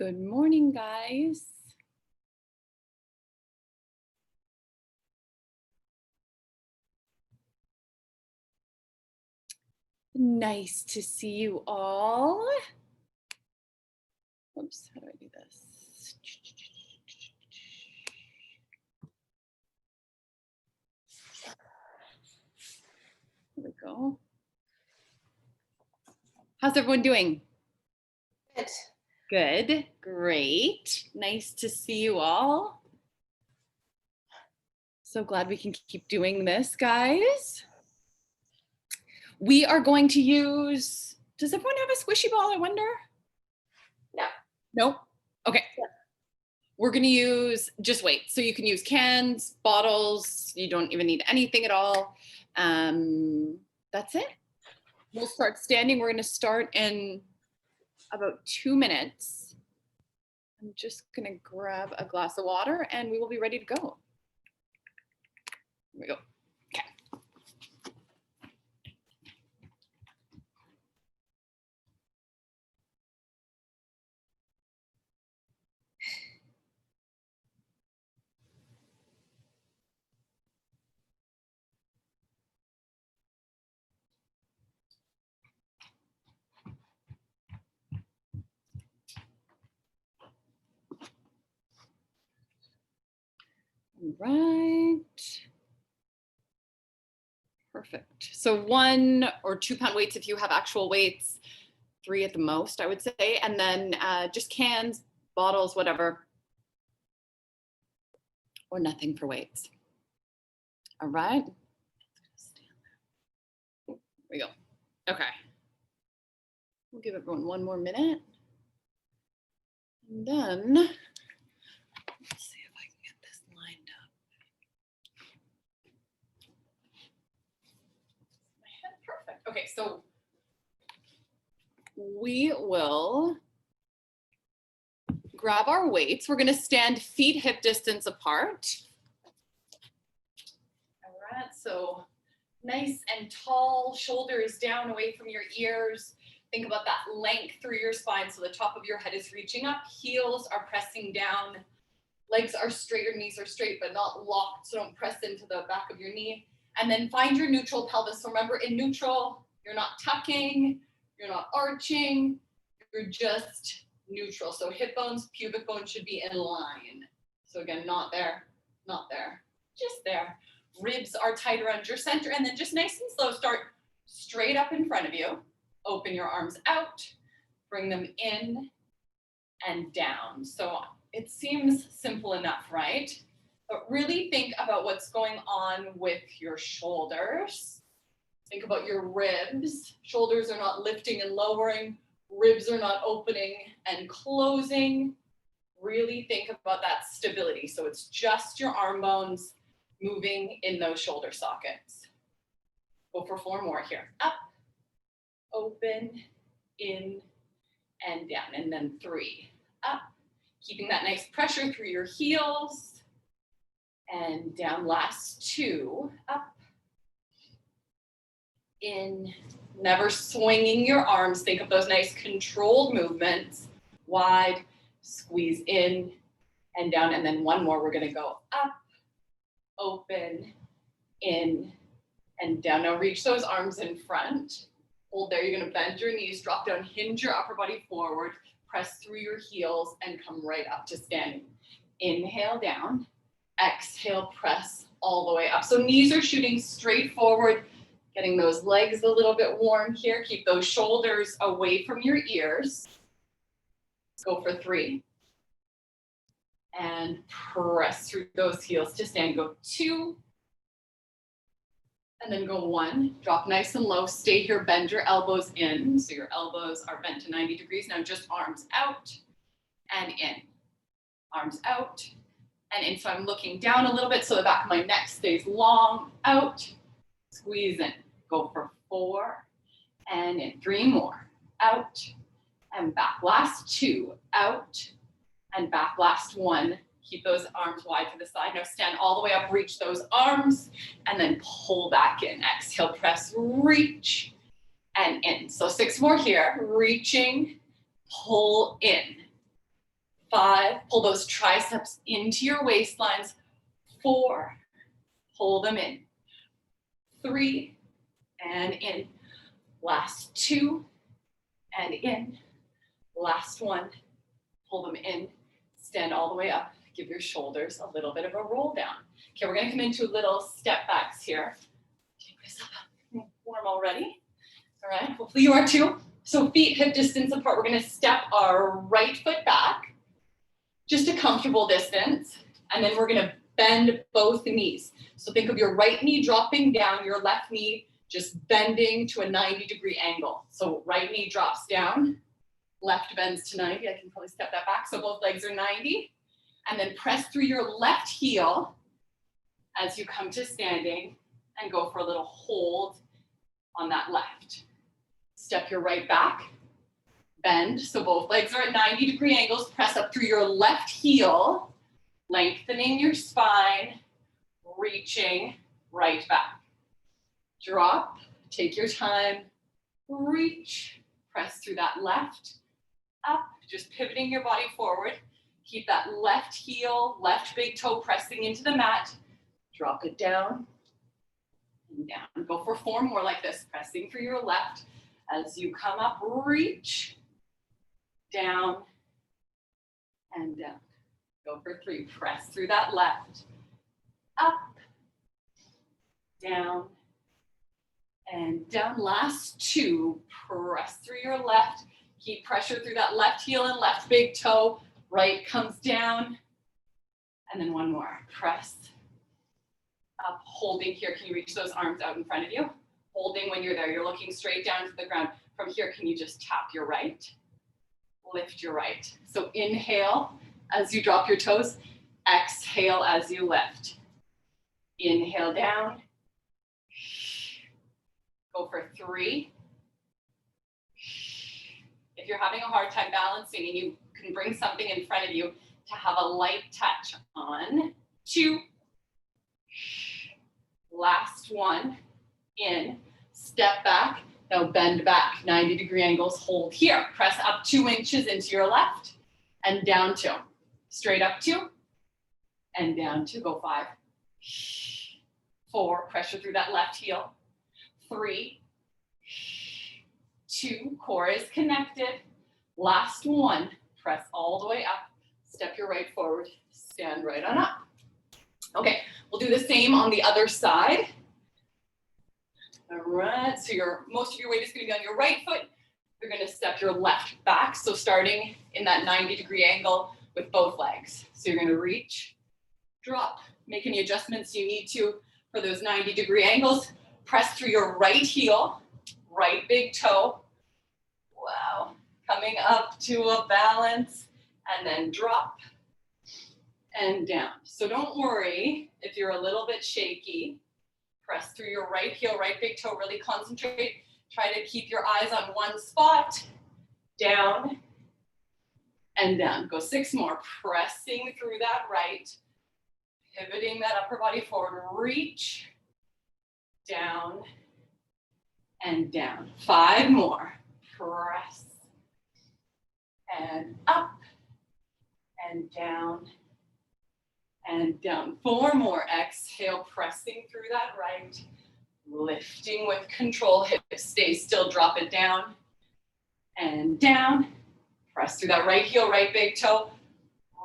Good morning, guys. Nice to see you all. Oops, how do I do this? There we go. How's everyone doing? Good. Good, great. Nice to see you all. So glad we can keep doing this, guys. We are going to use, does everyone have a squishy ball, I wonder? No. Nope. Okay. Yeah. We're going to use just weights. So you can use cans, bottles. You don't even need anything at all. That's it. We'll start standing. We're going to start in about 2 minutes. I'm just going to grab a glass of water and we will be ready to go. Here we go. Okay. All right. Perfect. So 1 or 2 pound weights if you have actual weights, 3 at the most, I would say. And then just cans, bottles, whatever, or nothing for weights. All right. There we go. Okay. We'll give everyone 1 more minute. And then, let's see if I can get this lined up. My head, perfect. Okay, so we will grab our weights. We're gonna stand feet hip distance apart. All right, so nice and tall, shoulders down away from your ears. Think about that length through your spine. So the top of your head is reaching up, heels are pressing down, legs are straight, or knees are straight, but not locked. So don't press into the back of your knee. And then find your neutral pelvis. So remember, in neutral, you're not tucking, you're not arching, you're just neutral. So hip bones, pubic bones should be in line. So again, not there, not there, just there. Ribs are tight around your center, and then just nice and slow, start straight up in front of you. Open your arms out, bring them in and down. So it seems simple enough, right? But really think about what's going on with your shoulders. Think about your ribs. Shoulders are not lifting and lowering. Ribs are not opening and closing. Really think about that stability. So it's just your arm bones moving in those shoulder sockets. Go for 4 more here. Up, open, in, and down. And then 3, up. Keeping that nice pressure through your heels. And down, last 2, up, in. Never swinging your arms. Think of those nice controlled movements. Wide, squeeze in and down. And then 1 more, we're gonna go up, open, in, and down. Now reach those arms in front. Hold there, you're gonna bend your knees, drop down, hinge your upper body forward, press through your heels and come right up to standing. Inhale down, exhale, press all the way up. So knees are shooting straight forward, getting those legs a little bit warm here. Keep those shoulders away from your ears. Let's go for 3. And press through those heels to stand. Go 2. And then go 1. Drop nice and low. Stay here. Bend your elbows in. So your elbows are bent to 90 degrees. Now just arms out and in. Arms out and in. So I'm looking down a little bit so the back of my neck stays long. Out. Squeeze in. Go for 4 and in. 3 more. Out and back. Last 2. Out and back. Last 1. Keep those arms wide to the side. Now stand all the way up, reach those arms, and then pull back in. Exhale, press, reach, and in. So 6 more here. Reaching, pull in, 5, pull those triceps into your waistlines. 4, pull them in. 3, and in. Last 2, and in. Last 1, pull them in. Stand all the way up. Give your shoulders a little bit of a roll down. Okay, we're gonna come into little step backs here. Take this up, warm already. All right, hopefully you are too. So feet hip distance apart. We're gonna step our right foot back, just a comfortable distance. And then we're gonna bend both knees. So think of your right knee dropping down, your left knee just bending to a 90-degree angle. So right knee drops down, left bends to 90. I can probably step that back. So both legs are 90. And then press through your left heel as you come to standing and go for a little hold on that left. Step your right back, bend. So both legs are at 90-degree angles. Press up through your left heel, lengthening your spine, reaching right back. Drop, take your time, reach, press through that left, up, just pivoting your body forward. Keep that left heel, left big toe pressing into the mat. Drop it down and down. Go for 4 more like this, pressing through your left. As you come up, reach, down, and down. Go for 3, press through that left, up, down, and down. Last 2, press through your left. Keep pressure through that left heel and left big toe. Right comes down, and then 1 more. Press up, holding here. Can you reach those arms out in front of you? Holding when you're there. You're looking straight down to the ground. From here, can you just tap your right? Lift your right. So inhale as you drop your toes. Exhale as you lift. Inhale down. Go for 3. If you're having a hard time balancing and you can bring something in front of you to have a light touch on. 2. Last 1. In. Step back. Now bend back. 90-degree angles. Hold here. Press up 2 inches into your left and down 2. Straight up 2 and down 2. Go 5. 4. Pressure through that left heel. 3. 2. Core is connected. Last 1. Press all the way up. Step your right forward. Stand right on up. Okay, we'll do the same on the other side. All right, so most of your weight is going to be on your right foot. You're going to step your left back. So starting in that 90-degree angle with both legs. So you're going to reach, drop, make any adjustments you need to for those 90-degree angles. Press through your right heel, right big toe. Wow. Coming up to a balance and then drop and down. So don't worry if you're a little bit shaky. Press through your right heel, right big toe, really concentrate. Try to keep your eyes on one spot. Down and down. Go 6 more. Pressing through that right. Pivoting that upper body forward. Reach. Down and down. 5 more. Press. And up. And down. And down. 4 more. Exhale, pressing through that right. Lifting with control. Hips stay still. Drop it down. And down. Press through that right heel, right big toe.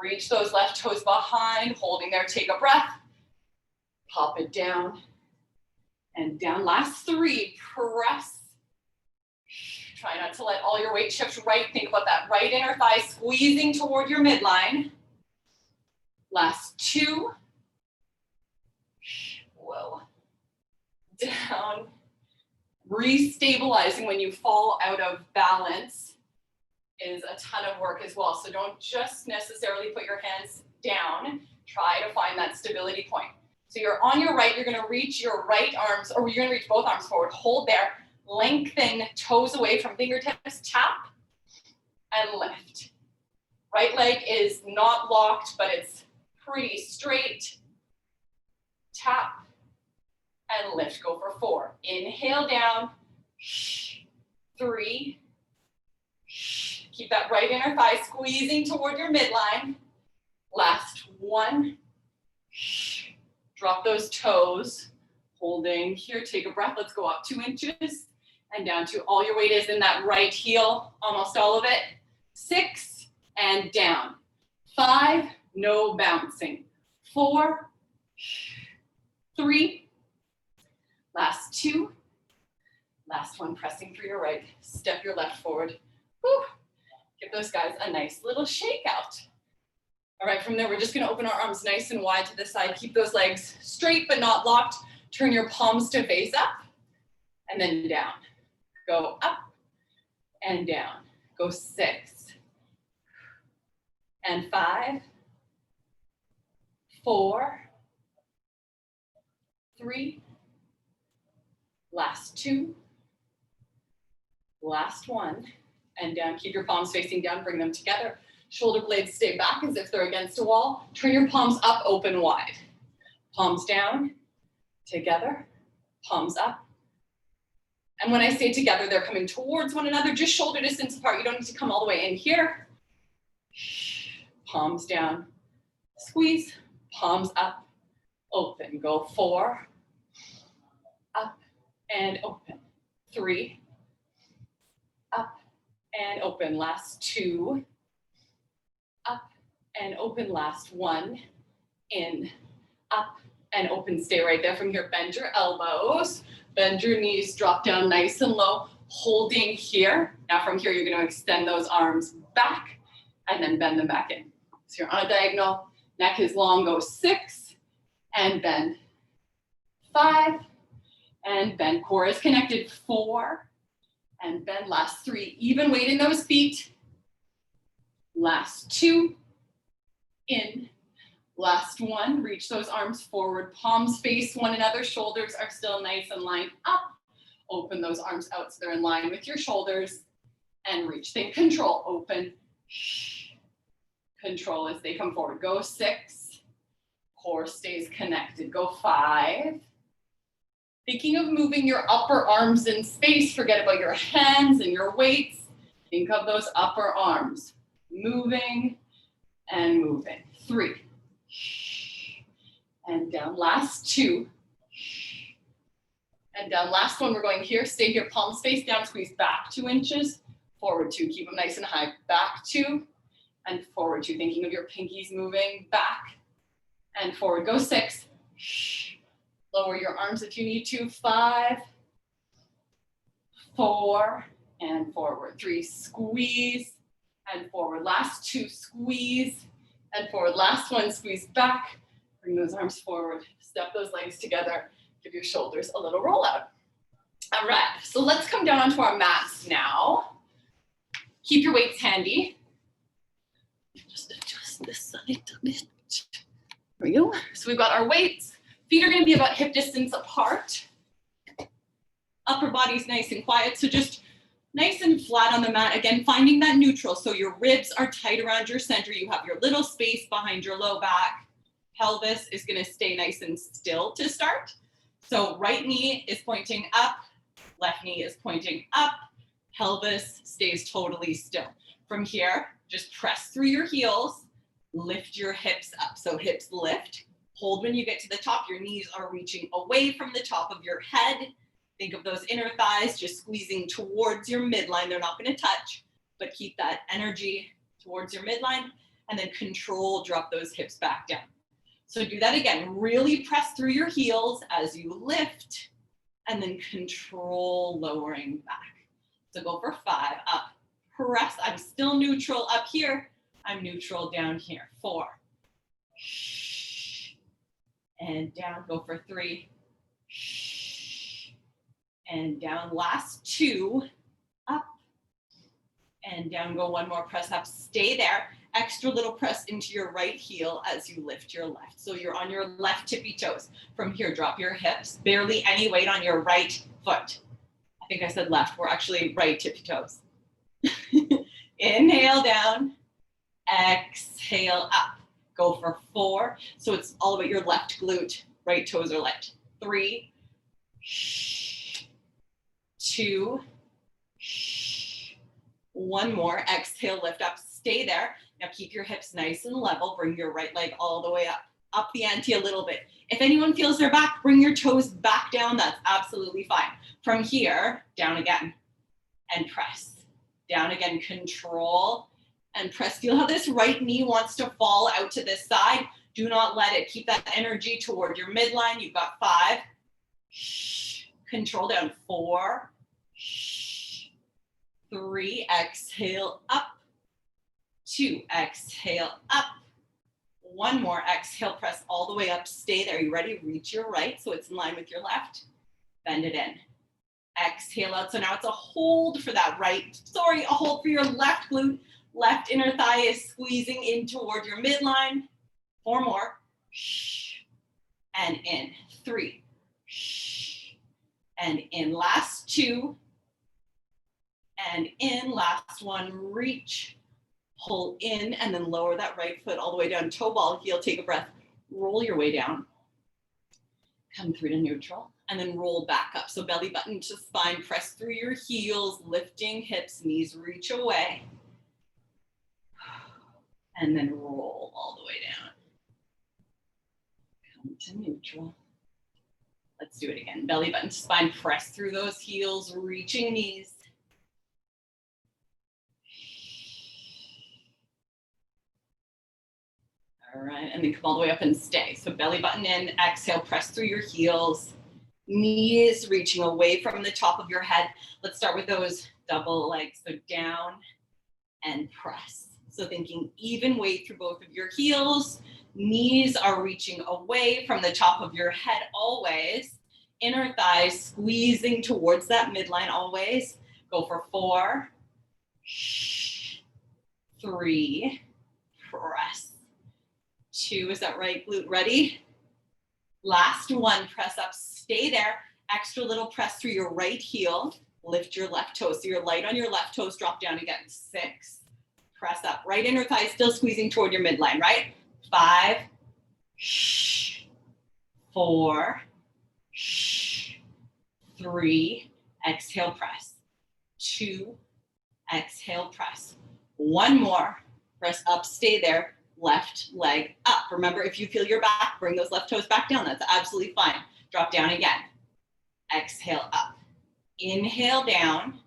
Reach those left toes behind. Holding there. Take a breath. Pop it down. And down. Last 3. Press. Try not to let all your weight shift right. Think about that right inner thigh squeezing toward your midline. Last 2. Whoa. Down. Restabilizing when you fall out of balance is a ton of work as well. So don't just necessarily put your hands down. Try to find that stability point. So you're on your right, you're gonna reach your right arms, or you're gonna reach both arms forward. Hold there. Lengthen toes away from fingertips. Tap and lift. Right leg is not locked, but it's pretty straight. Tap and lift. Go for 4. Inhale down. 3. Keep that right inner thigh squeezing toward your midline. Last one. Drop those toes. Holding here, take a breath. Let's go up 2 inches and down to all your weight is in that right heel, almost all of it. 6 and down. 5, no bouncing. 4, 3, last 2. Last one, pressing through your right. Step your left forward. Whew. Give those guys a nice little shake out. All right, from there, we're just gonna open our arms nice and wide to the side. Keep those legs straight but not locked. Turn your palms to face up and then down. Go up and down. Go 6 and 5, 4, 3, last 2, last 1, and down. Keep your palms facing down, bring them together. Shoulder blades stay back as if they're against a wall. Turn your palms up, open wide. Palms down, together, palms up. And when I say together, they're coming towards one another, just shoulder distance apart. You don't need to come all the way in here. Palms down, squeeze, palms up, open. Go 4, up and open. 3, up and open. Last 2, up and open. Last 1, in, up and open. Stay right there. From here, bend your elbows, bend your knees, drop down nice and low, holding here. Now from here, you're going to extend those arms back and then bend them back in. So you're on a diagonal, neck is long, go 6 and bend. 5 and bend. Core is connected. 4 and bend. Last 3, even weight in those feet. Last 2, in. Last 1, reach those arms forward, palms face one another, shoulders are still nice and lined up. Open those arms out so they're in line with your shoulders and reach. Think control, open. Control as they come forward. Go 6, core stays connected. Go 5. Thinking of moving your upper arms in space, forget about your hands and your weights. Think of those upper arms. Moving and moving. 3. And down. Last 2. And down. Last one, we're going here. Stay here, palms face down, squeeze back 2 inches. Forward 2, keep them nice and high. Back 2 and forward 2. Thinking of your pinkies moving back and forward. Go 6. Lower your arms if you need to. 5, 4, and forward. 3, squeeze and forward. Last 2, squeeze and forward. Last one, squeeze back. Bring those arms forward. Step those legs together. Give your shoulders a little roll out. All right, so let's come down onto our mats now. Keep your weights handy. Just adjust this side a bit. There we go. So we've got our weights. Feet are going to be about hip distance apart. Upper body's nice and quiet, so just nice and flat on the mat. Again, finding that neutral. So your ribs are tight around your center. You have your little space behind your low back. Pelvis is going to stay nice and still to start. So right knee is pointing up, left knee is pointing up, pelvis stays totally still. From here, just press through your heels, lift your hips up. So hips lift, hold when you get to the top. Your knees are reaching away from the top of your head. Think of those inner thighs just squeezing towards your midline. They're not going to touch, but keep that energy towards your midline, and then control, drop those hips back down. So do that again. Really press through your heels as you lift, and then control lowering back. So go for 5, up, press. I'm still neutral up here. I'm neutral down here. 4. And down, go for 3. And down, last 2, up and down, go 1 more, press up, stay there. Extra little press into your right heel as you lift your left. So you're on your left tippy toes. From here, drop your hips, barely any weight on your right foot. I think I said left, we're actually right tippy toes. Inhale down, exhale up. Go for 4. So it's all about your left glute, right toes are light. 3, 2, One more, exhale, lift up, stay there. Now keep your hips nice and level. Bring your right leg all the way up the ante a little bit. If anyone feels their back, bring your toes back down. That's absolutely fine. From here, down again and press. Down again, control and press. Feel how this right knee wants to fall out to this side. Do not let it. Keep that energy toward your midline. You've got 5. Control down. 4, 3, exhale up. 2, exhale up. One more, exhale, press all the way up. Stay there. You ready? Reach your right so it's in line with your left. Bend it in. Exhale out. So now it's a hold for that right. Sorry, a hold for your left glute. Left inner thigh is squeezing in toward your midline. 4 more. And in. 3. And in. Last 2. And in. Last 1. Reach. Pull in and then lower that right foot all the way down. Toe ball, heel, take a breath. Roll your way down. Come through to neutral and then roll back up. So belly button to spine, press through your heels, lifting hips, knees reach away. And then roll all the way down. Come to neutral. Let's do it again. Belly button to spine, press through those heels, reaching knees. All right, and then come all the way up and stay. So belly button in, exhale, press through your heels, knees reaching away from the top of your head. Let's start with those double legs. So down and press. So thinking even weight through both of your heels, knees are reaching away from the top of your head always. Inner thighs squeezing towards that midline always. Go for 4, 3, press. 2, is that right glute ready? Last 1, press up, stay there. Extra little press through your right heel. Lift your left toe. So you're light on your left toes, drop down again. 6, press up. Right inner thigh still squeezing toward your midline, right? 5, 4, 3, exhale, press. 2, exhale, press. 1 more, press up, stay there. Left leg up. Remember, if you feel your back, bring those left toes back down. That's absolutely fine. Drop down again. Exhale up. Inhale down.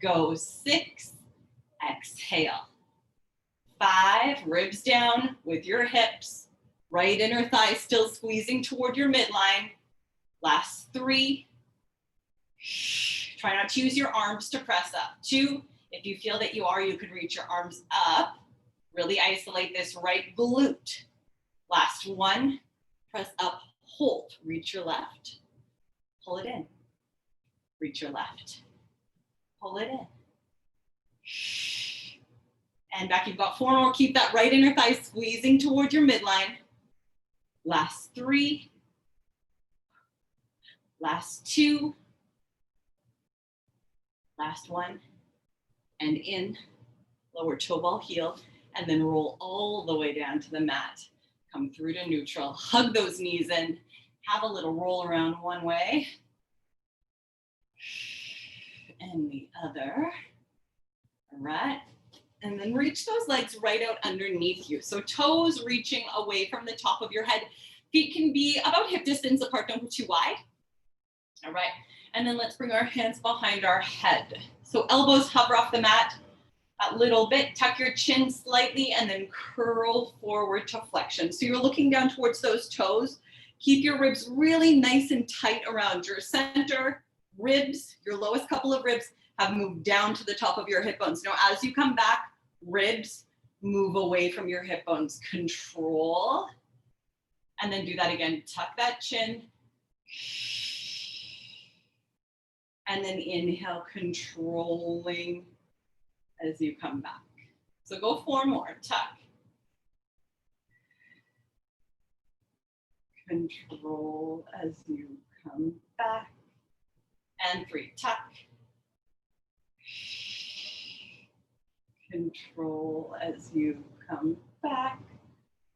Go 6. Exhale. 5. Ribs down with your hips. Right inner thigh still squeezing toward your midline. Last 3. Try not to use your arms to press up. 2. If you feel that you are, you could reach your arms up. Really isolate this right glute. Last 1, press up, hold, reach your left, pull it in, reach your left, pull it in. And back, you've got 4 more, keep that right inner thigh squeezing toward your midline. Last 3, last 2, last 1, and in, lower toe ball, heel, and then roll all the way down to the mat. Come through to neutral, hug those knees in, have a little roll around one way, and the other. All right, and then reach those legs right out underneath you. So toes reaching away from the top of your head. Feet can be about hip distance apart, don't go too wide. All right, and then let's bring our hands behind our head. So elbows hover off the mat a little bit, tuck your chin slightly, and then curl forward to flexion. So you're looking down towards those toes. Keep your ribs really nice and tight around your center. Ribs, your lowest couple of ribs, have moved down to the top of your hip bones. Now, as you come back, ribs move away from your hip bones. Control. And then do that again. Tuck that chin. And then inhale, controlling as you come back. So go 4 more, tuck. Control as you come back. And 3, tuck. Control as you come back.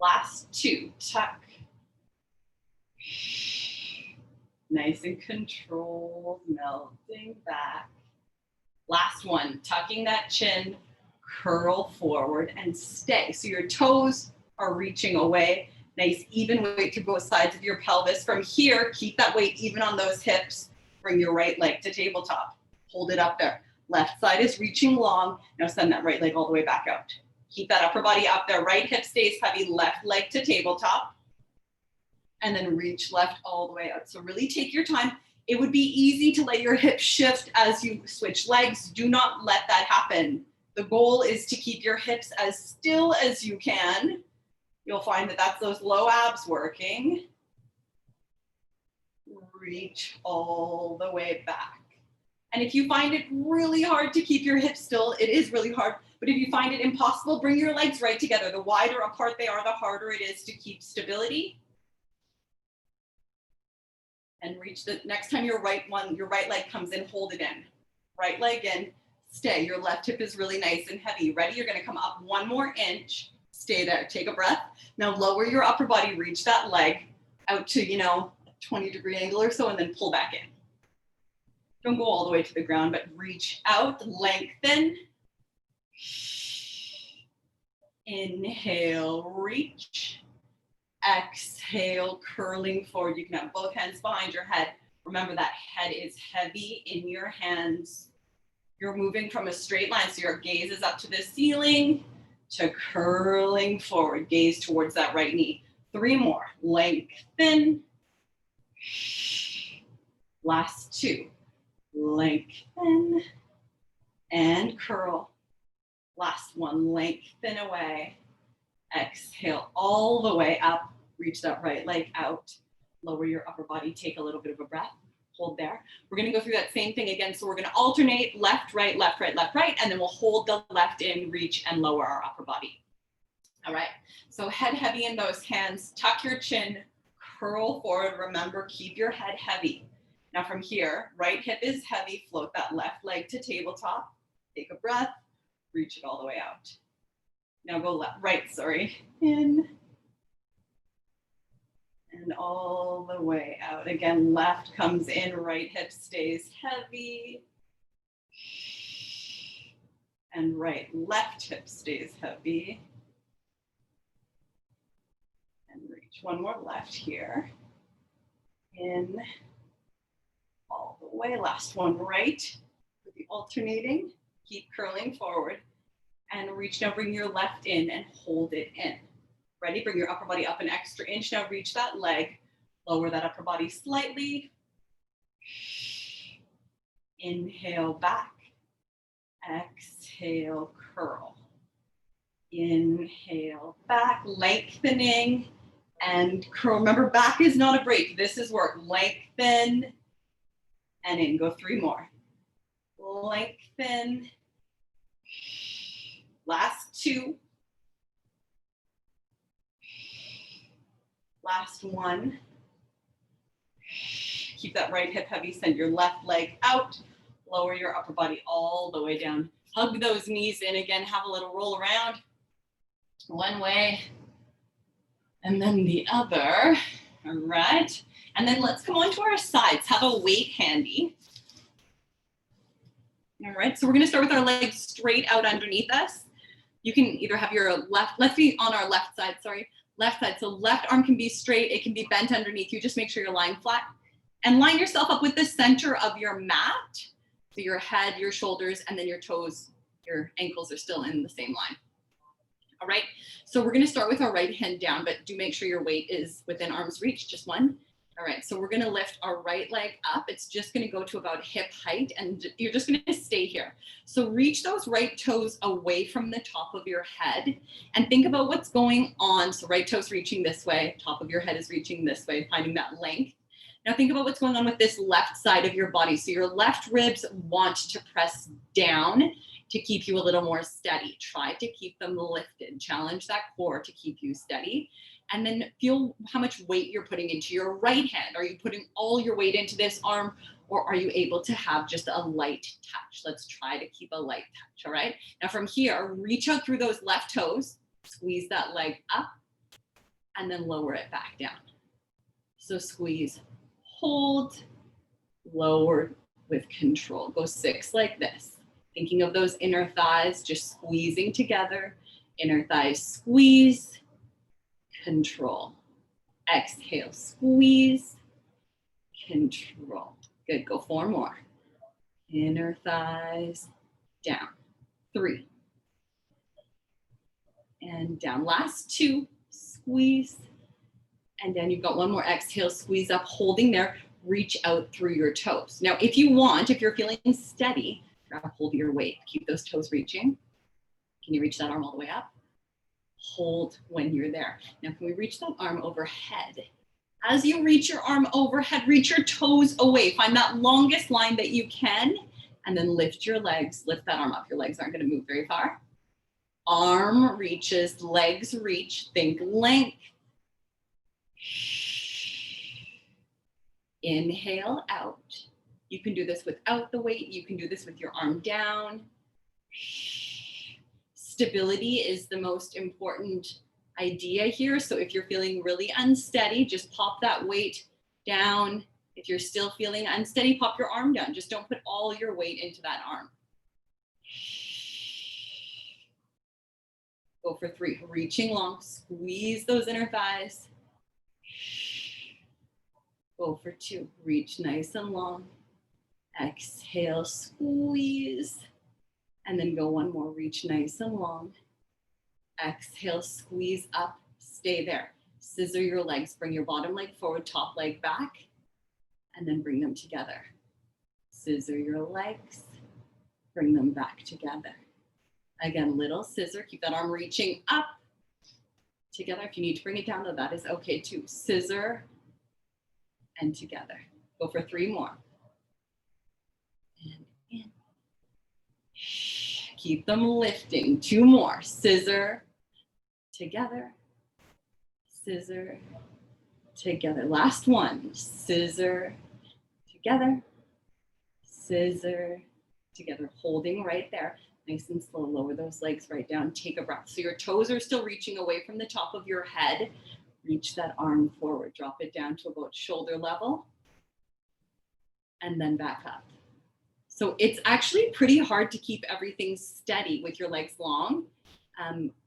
Last 2, tuck. Nice and controlled, melting back. Last one, tucking that chin, curl forward and stay. So your toes are reaching away. Nice even weight to both sides of your pelvis. From here, keep that weight even on those hips. Bring your right leg to tabletop. Hold it up there. Left side is reaching long. Now send that right leg all the way back out. Keep that upper body up there. Right hip stays heavy, left leg to tabletop. And then reach left all the way out. So really take your time. It would be easy to let your hips shift as you switch legs. Do not let that happen. The goal is to keep your hips as still as you can. You'll find that that's those low abs working. Reach all the way back. And if you find it really hard to keep your hips still, it is really hard. But if you find it impossible, bring your legs right together. The wider apart they are, the harder it is to keep stability. And reach the next time your right leg comes in, hold it in. Right leg in, stay. Your left hip is really nice and heavy. Ready? You're going to come up 1 more inch. Stay there. Take a breath. Now lower your upper body, reach that leg out to, a 20-degree angle or so, and then pull back in. Don't go all the way to the ground, but reach out, lengthen. Inhale, reach. Exhale, curling forward. You can have both hands behind your head. Remember that head is heavy in your hands. You're moving from a straight line, so your gaze is up to the ceiling to curling forward. Gaze towards that right knee. 3 more. Lengthen. Last 2. Lengthen and curl. Last 1. Lengthen away. Exhale all the way up. Reach that right leg out. Lower your upper body. Take a little bit of a breath. Hold there. We're going to go through that same thing again. So we're going to alternate left, right, left, right, left, right. And then we'll hold the left in, reach, and lower our upper body. All right. So head heavy in those hands. Tuck your chin. Curl forward. Remember, keep your head heavy. Now from here, right hip is heavy. Float that left leg to tabletop. Take a breath. Reach it all the way out. Now go right, in and all the way out. Again, left comes in, right hip stays heavy. And left hip stays heavy. And reach. 1 more left here. In, all the way. Last one, right. With the alternating, keep curling forward. And reach. Now bring your left in and hold it in. Ready? Bring your upper body up an extra inch. Now reach that leg. Lower that upper body slightly. Inhale back. Exhale, curl. Inhale back, lengthening and curl. Remember, back is not a break. This is work. Lengthen and in. Go 3 more. Lengthen. Last 2. Last 1. Keep that right hip heavy. Send your left leg out. Lower your upper body all the way down. Hug those knees in again. Have a little roll around. One way. And then the other. All right. And then let's come on to our sides. Have a weight handy. All right. So we're going to start with our legs straight out underneath us. You can either have your let's be on our left side, left side. So left arm can be straight, it can be bent underneath you. Just make sure you're lying flat. And line yourself up with the center of your mat. So your head, your shoulders, and then your toes, your ankles are still in the same line. All right, so we're gonna start with our right hand down, but do make sure your weight is within arm's reach, just 1. All right, so we're gonna lift our right leg up. It's just gonna go to about hip height and you're just gonna stay here. So reach those right toes away from the top of your head and think about what's going on. So right toes reaching this way, top of your head is reaching this way, finding that length. Now think about what's going on with this left side of your body. So your left ribs want to press down to keep you a little more steady. Try to keep them lifted. Challenge that core to keep you steady. And then feel how much weight you're putting into your right hand. Are you putting all your weight into this arm, or are you able to have just a light touch? Let's try to keep a light touch, all right? Now from here, reach out through those left toes, squeeze that leg up, and then lower it back down. So squeeze, hold, lower with control. Go 6 like this. Thinking of those inner thighs just squeezing together. Inner thighs squeeze, control. Exhale, squeeze, control. Good, go 4 more. Inner thighs, down. 3. And down. Last 2, squeeze. And then you've got 1 more. Exhale, squeeze up, holding there. Reach out through your toes. Now, if you want, if you're feeling steady, grab hold of your weight. Keep those toes reaching. Can you reach that arm all the way up? Hold when you're there. Now, can we reach that arm overhead? As you reach your arm overhead, reach your toes away. Find that longest line that you can, and then lift your legs. Lift that arm up. Your legs aren't going to move very far. Arm reaches, legs reach. Think length. Inhale out. You can do this without the weight. You can do this with your arm down. Stability is the most important idea here. So if you're feeling really unsteady, just pop that weight down. If you're still feeling unsteady, pop your arm down. Just don't put all your weight into that arm. Go for 3. Reaching long. Squeeze those inner thighs. Go for 2. Reach nice and long. Exhale, squeeze. And then go 1 more. Reach nice and long. Exhale, squeeze up. Stay there. Scissor your legs. Bring your bottom leg forward, top leg back. And then bring them together. Scissor your legs. Bring them back together. Again, little scissor. Keep that arm reaching up. Together. If you need to bring it down, though, that is okay too. Scissor and together. Go for 3 more. And in. Keep them lifting. 2 more. Scissor, together, scissor, together. Last 1. Scissor, together, scissor, together. Holding right there. Nice and slow. Lower those legs right down. Take a breath. So your toes are still reaching away from the top of your head. Reach that arm forward. Drop it down to about shoulder level. And then back up. So it's actually pretty hard to keep everything steady with your legs long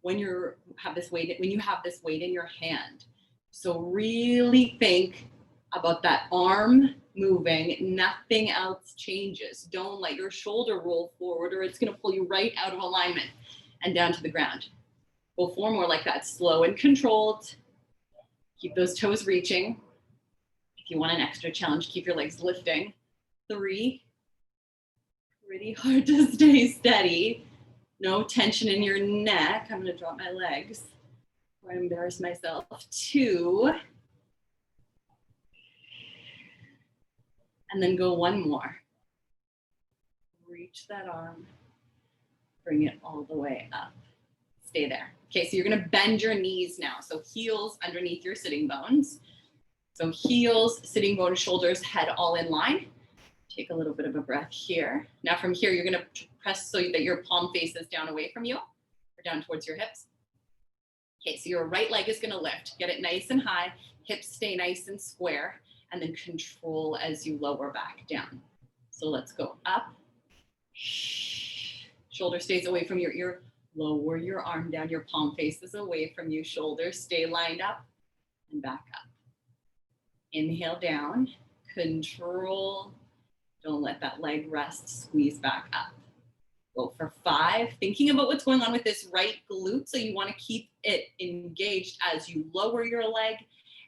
when you have this weight in your hand. So really think about that arm moving. Nothing else changes. Don't let your shoulder roll forward or it's going to pull you right out of alignment and down to the ground. Go 4 more like that. Slow and controlled. Keep those toes reaching. If you want an extra challenge, keep your legs lifting. 3. Pretty hard to stay steady. No tension in your neck. I'm going to drop my legs or I embarrass myself. 2. And then go 1 more. Reach that arm. Bring it all the way up. Stay there. Okay, so you're going to bend your knees now. So heels underneath your sitting bones. So heels, sitting bones, shoulders, head all in line. Take a little bit of a breath here. Now from here, you're going to press so that your palm faces down away from you or down towards your hips. Okay, so your right leg is going to lift. Get it nice and high. Hips stay nice and square. And then control as you lower back down. So let's go up. Shoulder stays away from your ear. Lower your arm down. Your palm faces away from you. Shoulders stay lined up and back up. Inhale down. Control. Don't let that leg rest. Squeeze back up. Go for 5. Thinking about what's going on with this right glute. So you want to keep it engaged as you lower your leg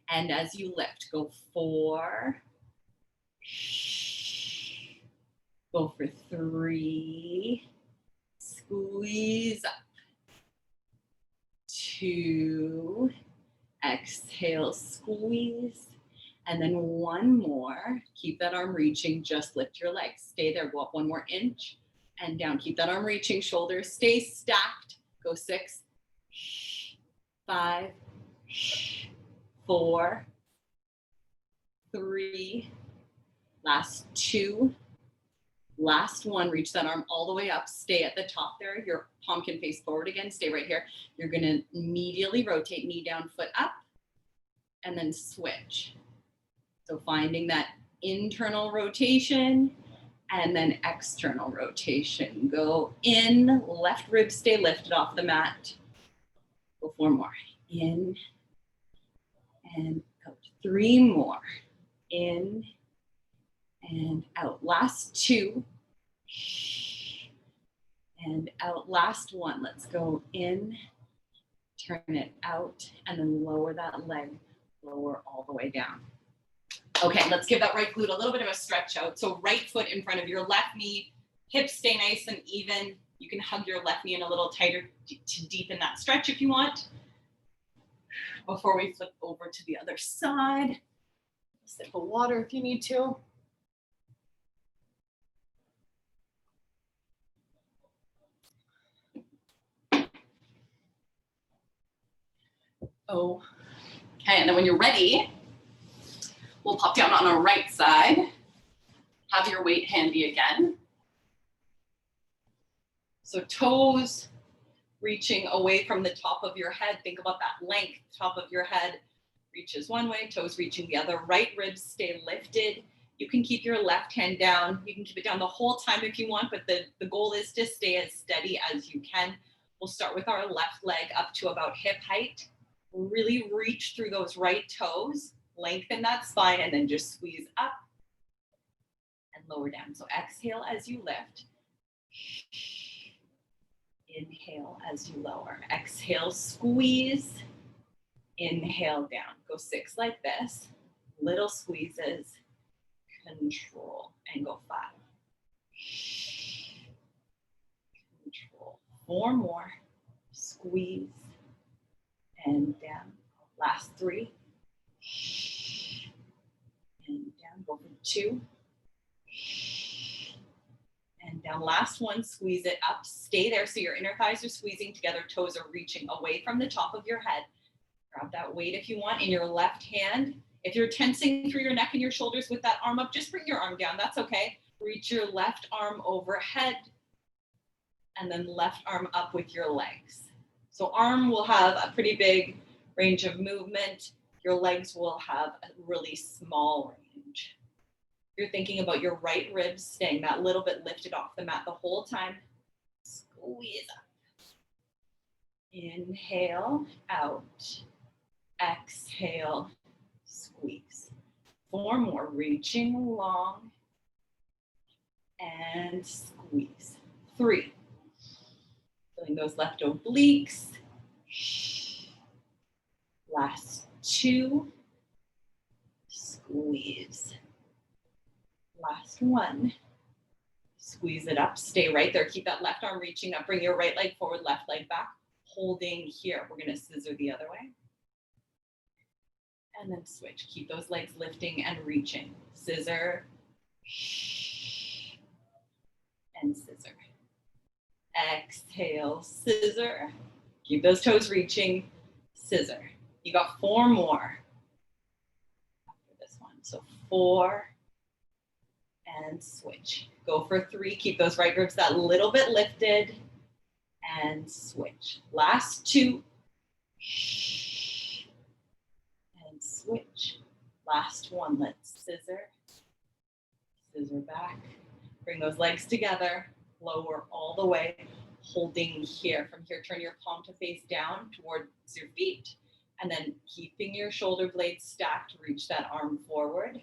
and as you lift. Go 4. Go for 3. Squeeze up. 2. Exhale, squeeze. And then 1 more. Keep that arm reaching. Just lift your legs. Stay there. Go up 1 more inch and down. Keep that arm reaching. Shoulders stay stacked. Go 6, 5, 4, 3. Last 2. Last 1. Reach that arm all the way up. Stay at the top there. Your palm can face forward again. Stay right here. You're going to immediately rotate, knee down, foot up, and then switch. So finding that internal rotation And then external rotation. Go in, left rib stay lifted off the mat. Go 4 more. In and out. 3 more. In and out. Last 2. And out. Last 1. Let's go in, turn it out, and then lower that leg. Lower all the way down. Okay, let's give that right glute a little bit of a stretch out. So right foot in front of your left knee, hips stay nice and even. You can hug your left knee in a little tighter to deepen that stretch if you want. Before we flip over to the other side, sip of water if you need to. Oh, okay, and then when you're ready, we'll pop down on our right side. Have your weight handy again. So toes reaching away from the top of your head. Think about that length. Top of your head reaches one way, toes reaching the other. Right ribs stay lifted. You can keep your left hand down. You can keep it down the whole time if you want, but the goal is to stay as steady as you can. We'll start with our left leg up to about hip height. Really reach through those right toes. Lengthen that spine and then just squeeze up and lower down. So exhale as you lift. Inhale as you lower. Exhale, squeeze. Inhale down. Go 6 like this. Little squeezes. Control. And go 5. Control. 4 more. Squeeze. And down. Last 3. And down. Go for 2. And down. Last 1. Squeeze it up. Stay there so your inner thighs are squeezing together. Toes are reaching away from the top of your head. Grab that weight if you want in your left hand. If you're tensing through your neck and your shoulders with that arm up, just bring your arm down. That's okay. Reach your left arm overhead and then left arm up with your legs. So arm will have a pretty big range of movement. Your legs will have a really small range. You're thinking about your right ribs staying that little bit lifted off the mat the whole time. Squeeze up. Inhale, out. Exhale, squeeze. 4 more, reaching long. And squeeze. 3. Feeling those left obliques. Last 2. Squeeze. Last 1. Squeeze it up. Stay right there. Keep that left arm reaching up. Bring your right leg forward, left leg back. Holding here. We're going to scissor the other way. And then switch. Keep those legs lifting and reaching. Scissor. And scissor. Exhale, scissor. Keep those toes reaching. Scissor. You got 4 more after this one. So 4 and switch. Go for 3. Keep those right ribs that little bit lifted and switch. Last 2 and switch. Last 1. Let's scissor. Scissor back. Bring those legs together. Lower all the way. Holding here. From here, turn your palm to face down towards your feet. And then keeping your shoulder blades stacked, reach that arm forward.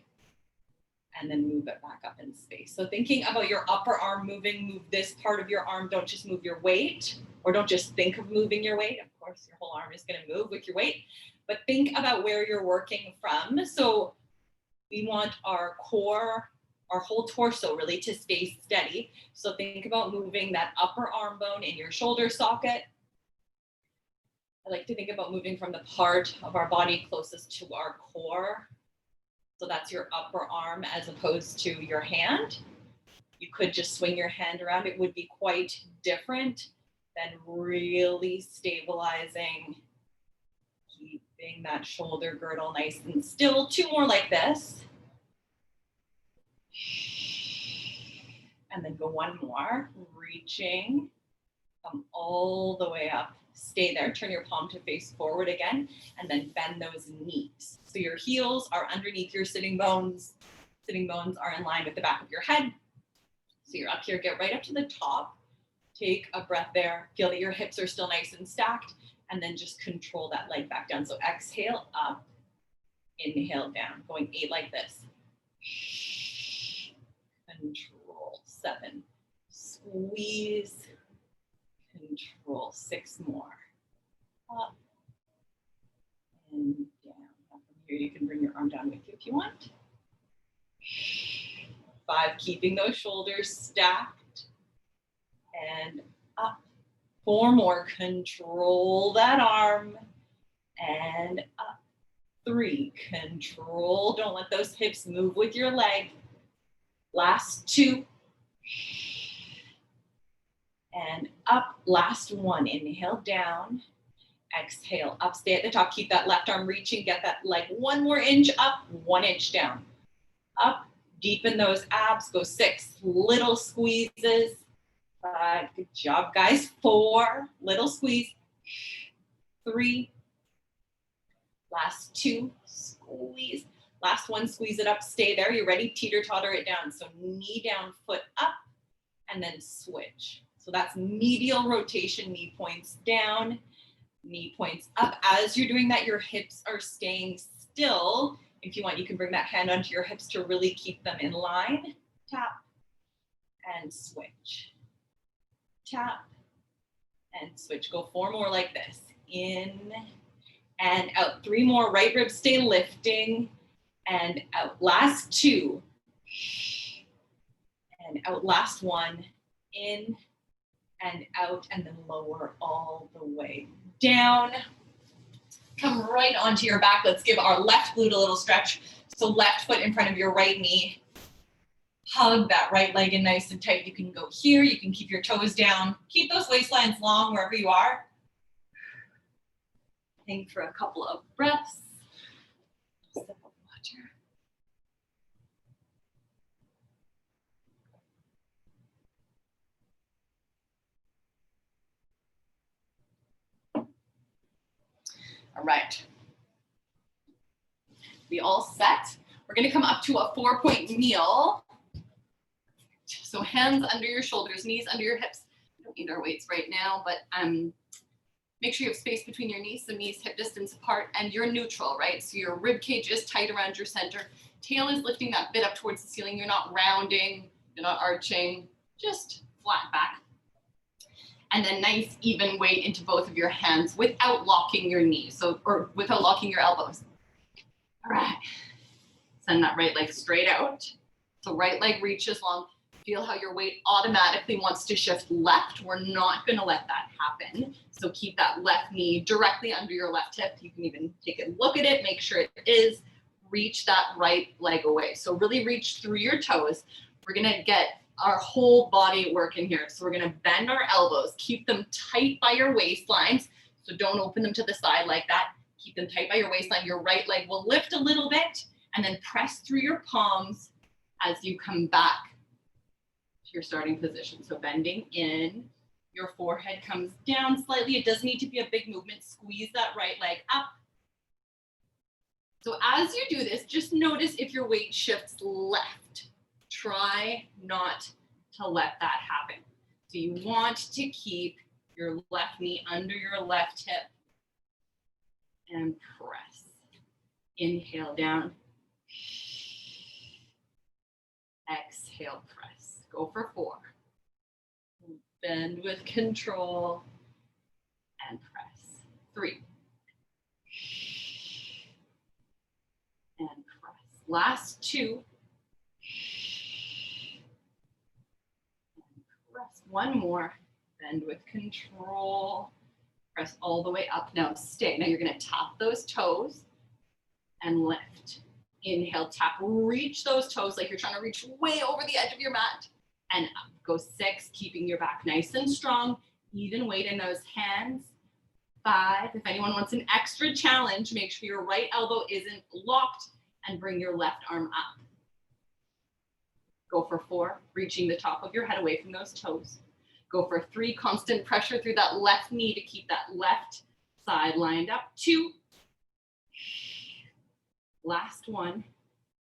And then move it back up in space. So thinking about your upper arm moving, move this part of your arm. Don't just move your weight, or don't just think of moving your weight. Of course, your whole arm is going to move with your weight, but think about where you're working from. So we want our core, our whole torso really to stay steady. So think about moving that upper arm bone in your shoulder socket. I like to think about moving from the part of our body closest to our core. So that's your upper arm as opposed to your hand. You could just swing your hand around. It would be quite different than really stabilizing, keeping that shoulder girdle nice and still. 2 more like this. And then go 1 more, reaching, come all the way up. Stay there, turn your palm to face forward again, and then bend those knees. So your heels are underneath your sitting bones. Sitting bones are in line with the back of your head. So you're up here, get right up to the top. Take a breath there. Feel that your hips are still nice and stacked. And then just control that leg back down. So exhale up, inhale down, going 8 like this. Control, 7. Squeeze, control, 6 more. Up and down. Now from here, you can bring your arm down with you if you want. 5, keeping those shoulders stacked. And up. 4 more, control that arm. And up. 3, control, don't let those hips move with your leg. Last 2. And up, last 1, inhale down. Exhale, up, stay at the top, keep that left arm reaching, get that leg 1 more inch up, 1 inch down. Up, deepen those abs, go 6, little squeezes. 5, good job guys. 4, little squeeze. 3, last 2, squeeze. Last 1, squeeze it up, stay there. You ready? Teeter totter it down. So knee down, foot up, and then switch. So that's medial rotation, knee points down, knee points up. As you're doing that, your hips are staying still. If you want, you can bring that hand onto your hips to really keep them in line. Tap and switch. Tap and switch. Go 4 more like this. In and out. 3 more. Right ribs stay lifting and out. Last 2 and out. Last 1. In and out, and then lower all the way down. Come right onto your back. Let's give our left glute a little stretch. So left foot in front of your right knee. Hug that right leg in nice and tight. You can go here. You can keep your toes down. Keep those waistlines long wherever you are. Hang for a couple of breaths. Sip of water. All right. We all set. We're going to come up to a 4-point kneel. So hands under your shoulders, knees under your hips. We don't need our weights right now, but make sure you have space between your knees, so knees hip distance apart, and you're neutral, right? So your rib cage is tight around your center. Tail is lifting that bit up towards the ceiling. You're not rounding, you're not arching, just flat back. And then nice even weight into both of your hands without locking your knees, or without locking your elbows. All right, send that right leg straight out. So right leg reaches long. Feel how your weight automatically wants to shift left. We're not gonna let that happen. So keep that left knee directly under your left hip. You can even take a look at it, make sure it is. Reach that right leg away. So really reach through your toes. We're gonna get our whole body working here. So we're gonna bend our elbows, keep them tight by your waistlines. So don't open them to the side like that. Keep them tight by your waistline. Your right leg will lift a little bit and then press through your palms as you come back to your starting position. So bending in, your forehead comes down slightly. It does need to be a big movement. Squeeze that right leg up. So as you do this, just notice if your weight shifts left. Try not to let that happen. So you want to keep your left knee under your left hip and press. Inhale down. Exhale, press. Go for 4. Bend with control and press. 3. And press. Last 2. And press. 1 more. Bend with control. Press all the way up. Now stay. Now you're going to tap those toes and lift. Inhale, tap, reach those toes like you're trying to reach way over the edge of your mat. And up. Go 6, keeping your back nice and strong. Even weight in those hands. 5. If anyone wants an extra challenge, make sure your right elbow isn't locked and bring your left arm up. Go for 4, reaching the top of your head away from those toes. Go for 3, constant pressure through that left knee to keep that left side lined up. 2. Last 1,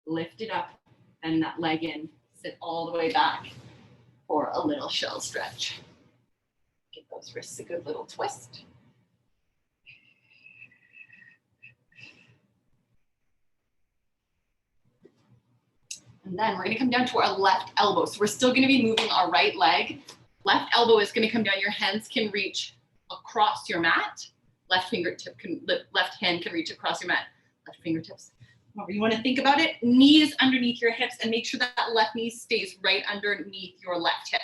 lift it up, bend that leg in, sit all the way back. for a little shell stretch. Give those wrists a good little twist. And then we're gonna come down to our left elbow. So we're still gonna be moving our right leg. Left elbow is gonna come down. Your hands can reach across your mat. Left hand can reach across your mat. Left fingertips. However you wanna think about it. Knees underneath your hips, and make sure that left knee stays right underneath your left hip.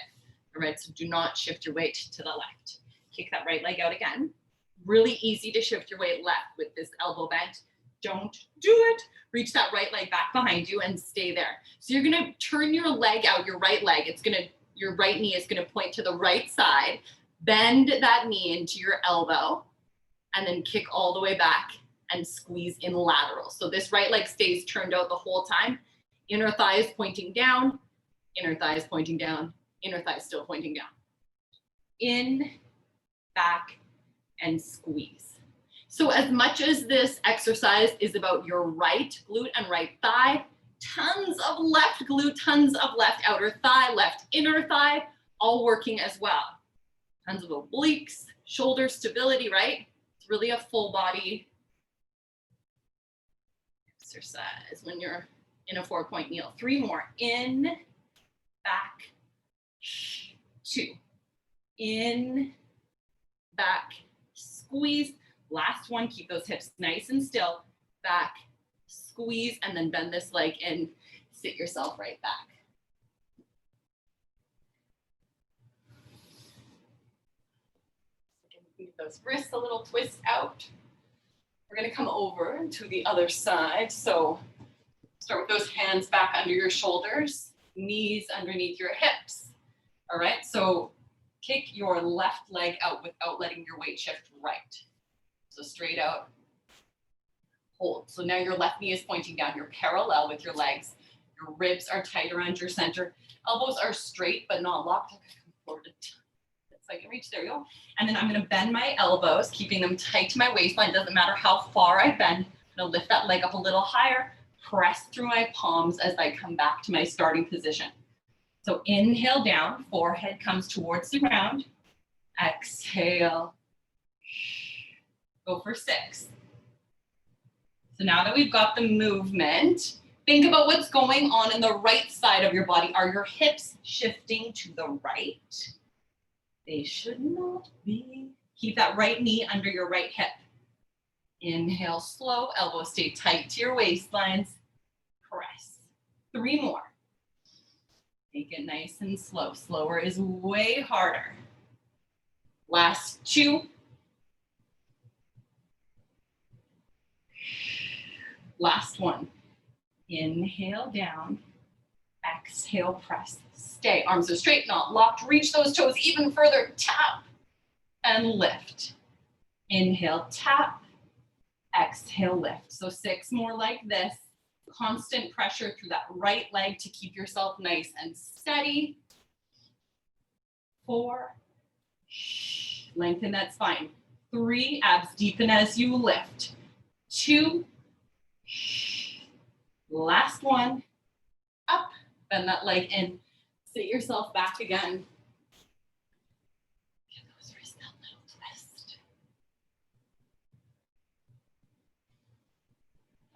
All right, so do not shift your weight to the left. Kick that right leg out again. Really easy to shift your weight left with this elbow bent. Don't do it. Reach that right leg back behind you and stay there. So you're gonna turn your leg out, your right leg. Your right knee is gonna point to the right side. Bend that knee into your elbow and then kick all the way back and squeeze in lateral. So this right leg stays turned out the whole time. Inner thigh is pointing down, inner thigh is pointing down, inner thigh is still pointing down. In, back, and squeeze. So as much as this exercise is about your right glute and right thigh, tons of left glute, tons of left outer thigh, left inner thigh, all working as well. Tons of obliques, shoulder stability, right? It's really a full body exercise when you're in a 4-point kneel. 3 more. In, back, 2. In, back, squeeze. Last one, keep those hips nice and still. Back, squeeze, and then bend this leg and sit yourself right back. Give those wrists a little twist out. We're gonna come over to the other side. So start with those hands back under your shoulders, knees underneath your hips. All right, so kick your left leg out without letting your weight shift right. So straight out, hold. So now your left knee is pointing down. You're parallel with your legs. Your ribs are tight around your center. Elbows are straight but not locked. So I can reach, there you go. And then I'm gonna bend my elbows, keeping them tight to my waistline. Doesn't matter how far I bend. I'm gonna lift that leg up a little higher, press through my palms as I come back to my starting position. So inhale down, forehead comes towards the ground. Exhale. Go for 6. So now that we've got the movement, think about what's going on in the right side of your body. Are your hips shifting to the right? They should not be. Keep that right knee under your right hip. Inhale slow, elbows stay tight to your waistlines. Press. 3 more. Make it nice and slow. Slower is way harder. Last 2. Last one. Inhale down. Exhale, press. Stay. Arms are straight, not locked. Reach those toes even further. Tap and lift. Inhale, tap. Exhale, lift. So 6 more like this. Constant pressure through that right leg to keep yourself nice and steady. 4. Lengthen that spine. 3. Abs deepen as you lift. 2. Last one. Up. Bend that leg in. Sit yourself back again. Give those wrists that little twist.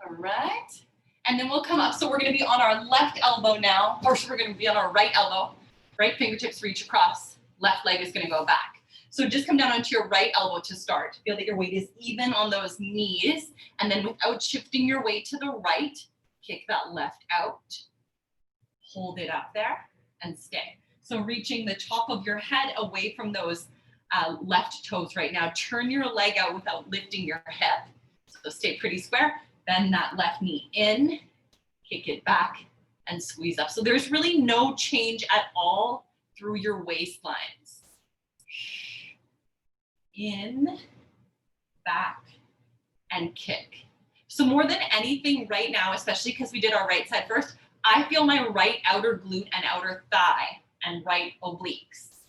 All right. And then we'll come up. So we're going to be on our left elbow now, or so we're going to be on our right elbow. Right fingertips reach across. Left leg is going to go back. So just come down onto your right elbow to start. Feel that your weight is even on those knees. And then without shifting your weight to the right, kick that left out. Hold it up there and stay. So reaching the top of your head away from those left toes right now. Turn your leg out without lifting your hip. So stay pretty square. Bend that left knee in, kick it back, and squeeze up. So there's really no change at all through your waistlines. In, back, and kick. So more than anything right now, especially because we did our right side first, I feel my right outer glute and outer thigh and right obliques.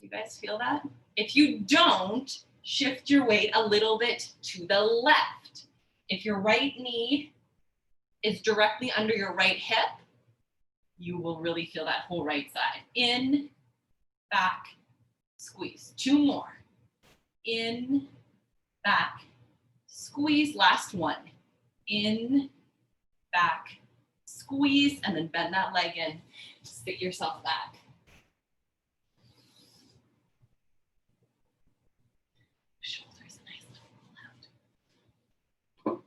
You guys feel that? If you don't, shift your weight a little bit to the left. If your right knee is directly under your right hip, you will really feel that whole right side. In, back, squeeze. 2 more. In, back, squeeze. Last one. In, back, squeeze, and then bend that leg in. Sit yourself back. Shoulders, a nice little roll out.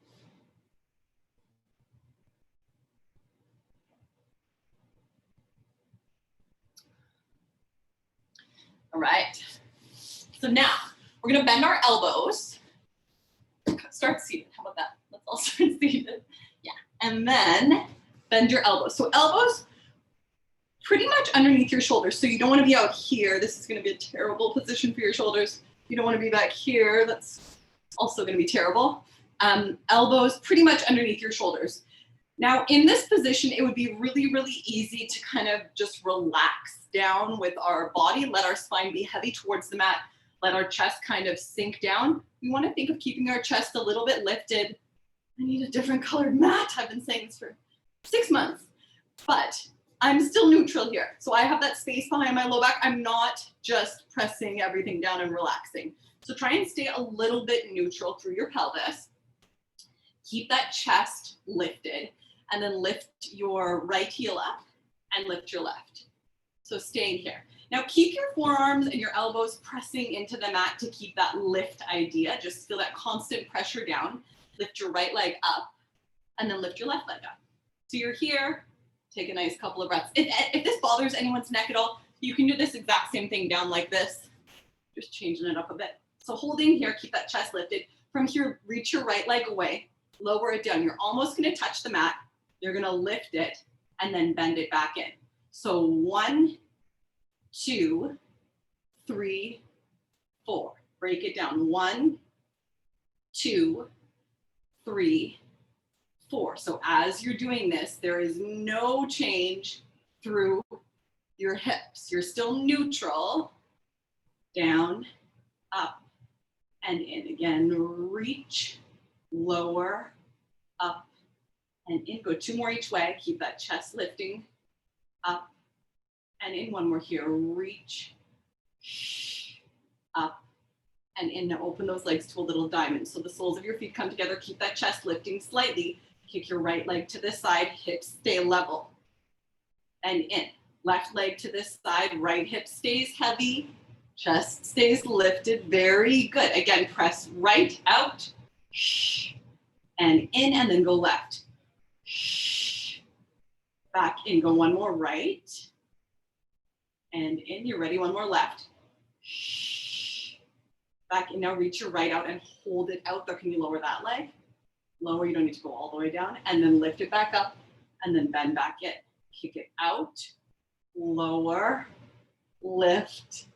All right. So now we're gonna bend our elbows. Start seated. How about that? Let's all start seated. Yeah. And then bend your elbows. So elbows pretty much underneath your shoulders. So you don't want to be out here. This is going to be a terrible position for your shoulders. You don't want to be back here. That's also going to be terrible. Elbows pretty much underneath your shoulders. Now in this position, it would be really, really easy to kind of just relax down with our body, let our spine be heavy towards the mat, let our chest kind of sink down. We want to think of keeping our chest a little bit lifted. I need a different colored mat. I've been saying this for 6 months, but I'm still neutral here. So I have that space behind my low back. I'm not just pressing everything down and relaxing. So try and stay a little bit neutral through your pelvis. Keep that chest lifted, and then lift your right heel up and lift your left. So staying here. Now keep your forearms and your elbows pressing into the mat to keep that lift idea. Just feel that constant pressure down. Lift your right leg up and then lift your left leg up. So you're here, take a nice couple of breaths. If this bothers anyone's neck at all, you can do this exact same thing down like this, just changing it up a bit. So holding here, keep that chest lifted. From here, reach your right leg away, lower it down. You're almost gonna touch the mat. You're gonna lift it and then bend it back in. So 1, 2, 3, 4. Break it down. 1, 2, 3, 4. So as you're doing this, there is no change through your hips. You're still neutral. Down, up, and in. Again, reach, lower, up, and in. Go 2 more each way. Keep that chest lifting, up, and in. 1 more here. Reach, up, and in. Now open those legs to a little diamond. So the soles of your feet come together. Keep that chest lifting slightly. Kick your right leg to this side. Hips stay level. And in. Left leg to this side. Right hip stays heavy. Chest stays lifted. Very good. Again, press right out. And in, and then go left. Back in. Go 1 more right. And in. You're ready. 1 more left. Back in. Now reach your right out and hold it out there. Can you lower that leg? Lower. You don't need to go all the way down. And then lift it back up. And then bend back in. Kick it out. Lower. Lift.